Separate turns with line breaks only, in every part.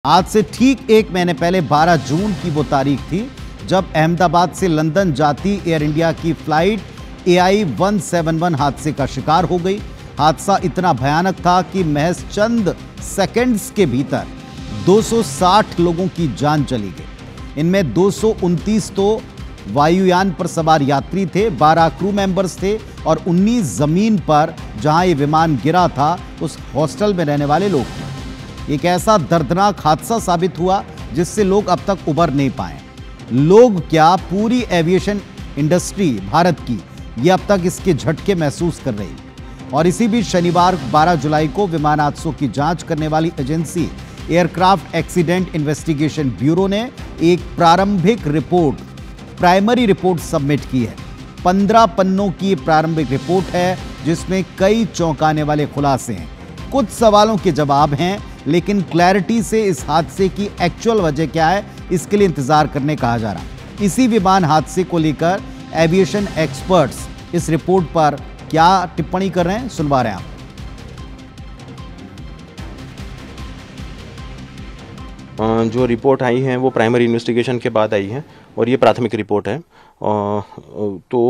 आज से ठीक एक महीने पहले 12 जून की वो तारीख थी जब अहमदाबाद से लंदन जाती एयर इंडिया की फ्लाइट AI 171 हादसे का शिकार हो गई। हादसा इतना भयानक था कि महज चंद सेकंड्स के भीतर 260 लोगों की जान चली गई। इनमें 229 तो वायुयान पर सवार यात्री थे, 12 क्रू मेंबर्स थे और 19 जमीन पर जहां ये विमान गिरा था उस हॉस्टल में रहने वाले लोग थे। एक ऐसा दर्दनाक हादसा साबित हुआ जिससे लोग अब तक उबर नहीं पाए। लोग क्या, पूरी एविएशन इंडस्ट्री भारत की ये अब तक इसके झटके महसूस कर रही। और इसी बीच शनिवार 12 जुलाई को विमान हादसों की जांच करने वाली agency aircraft accident investigation bureau ने एक प्रारंभिक रिपोर्ट, प्राइमरी रिपोर्ट सबमिट की है। 15 पन्नों की प्रारंभिक रिपोर्ट है जिसमें कई चौंकाने वाले खुलासे हैं, कुछ सवालों के जवाब हैं, लेकिन क्लैरिटी से इस हादसे की एक्चुअल वजह क्या है इसके लिए इंतजार करने कहा जा रहा। इसी विमान हादसे को लेकर एविएशन एक्सपर्ट्स इस रिपोर्ट पर क्या टिप्पणी कर रहे हैं, सुनवा रहे हैं आप।
जो रिपोर्ट आई है वो प्राइमरी इन्वेस्टिगेशन के बाद आई है और ये प्राथमिक रिपोर्ट है। तो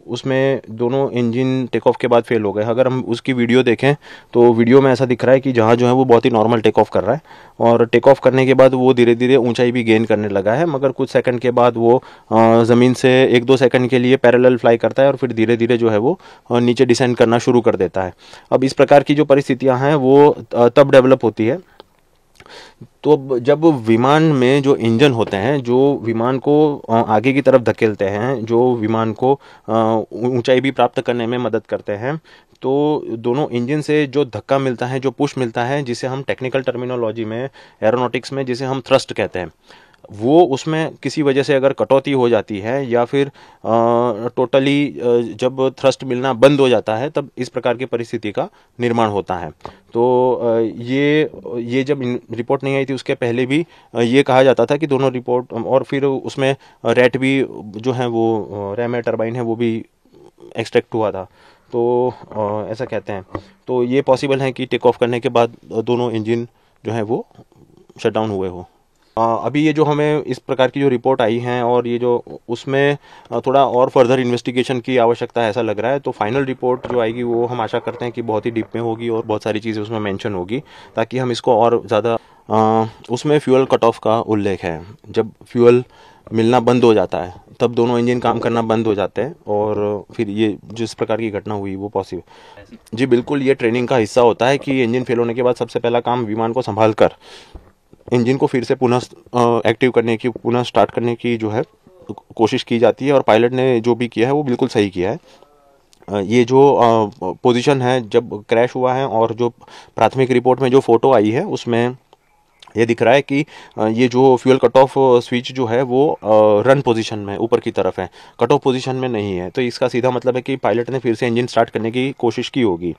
उसमें दोनों इंजन टेक ऑफ के बाद फेल हो गए। अगर हम उसकी वीडियो देखें तो वीडियो में ऐसा दिख रहा है कि जहाज जो है वो बहुत ही नॉर्मल टेक ऑफ कर रहा है और टेक ऑफ करने के बाद वो धीरे धीरे ऊंचाई भी गेन करने लगा है, मगर कुछ सेकंड के बाद वो ज़मीन से 1-2 सेकंड के लिए पैरेलल फ्लाई करता है और फिर धीरे धीरे जो है वो नीचे डिसेंड करना शुरू कर देता है। अब इस प्रकार की जो परिस्थितियाँ हैं वो तब डेवलप होती है तो जब विमान में जो इंजन होते हैं, जो विमान को आगे की तरफ धकेलते हैं, जो विमान को ऊंचाई भी प्राप्त करने में मदद करते हैं, तो दोनों इंजन से जो धक्का मिलता है, जो पुश मिलता है, जिसे हम टेक्निकल टर्मिनोलॉजी में, एरोनॉटिक्स में जिसे हम थ्रस्ट कहते हैं, वो उसमें किसी वजह से अगर कटौती हो जाती है या फिर टोटली जब थ्रस्ट मिलना बंद हो जाता है तब इस प्रकार की परिस्थिति का निर्माण होता है। तो ये जब रिपोर्ट नहीं आई थी उसके पहले भी ये कहा जाता था कि दोनों रिपोर्ट, और फिर उसमें रैट भी जो है वो रैम टर्बाइन है वो भी एक्सट्रैक्ट हुआ था। तो ऐसा कहते हैं। तो ये पॉसिबल है कि टेक ऑफ करने के बाद दोनों इंजन जो है वो शट डाउन हुए हो। अभी ये जो हमें इस प्रकार की जो रिपोर्ट आई हैं और ये जो उसमें थोड़ा और फर्दर इन्वेस्टिगेशन की आवश्यकता है ऐसा लग रहा है। तो फाइनल रिपोर्ट जो आएगी वो हम आशा करते हैं कि बहुत ही डीप में होगी और बहुत सारी चीज़ें उसमें मेंशन होगी ताकि हम इसको और ज़्यादा उसमें फ्यूल कट ऑफ का उल्लेख है। जब फ्यूल मिलना बंद हो जाता है तब दोनों इंजन काम करना बंद हो जाते हैं और फिर ये जिस प्रकार की घटना हुई वो पॉसिबल। जी बिल्कुल, ये ट्रेनिंग का हिस्सा होता है कि इंजन फेल होने के बाद सबसे पहला काम विमान को संभाल कर इंजन को फिर से पुनः एक्टिव करने की, पुनः स्टार्ट करने की जो है कोशिश की जाती है और पायलट ने जो भी किया है वो बिल्कुल सही किया है। ये जो पोजीशन है जब क्रैश हुआ है और जो प्राथमिक रिपोर्ट में जो फोटो आई है उसमें ये दिख रहा है कि ये जो फ्यूल कट ऑफ स्विच जो है वो रन पोजीशन में ऊपर की तरफ है, कट ऑफ पोजीशन में नहीं है। तो इसका सीधा मतलब है कि पायलट ने फिर से इंजन स्टार्ट करने की कोशिश की होगी।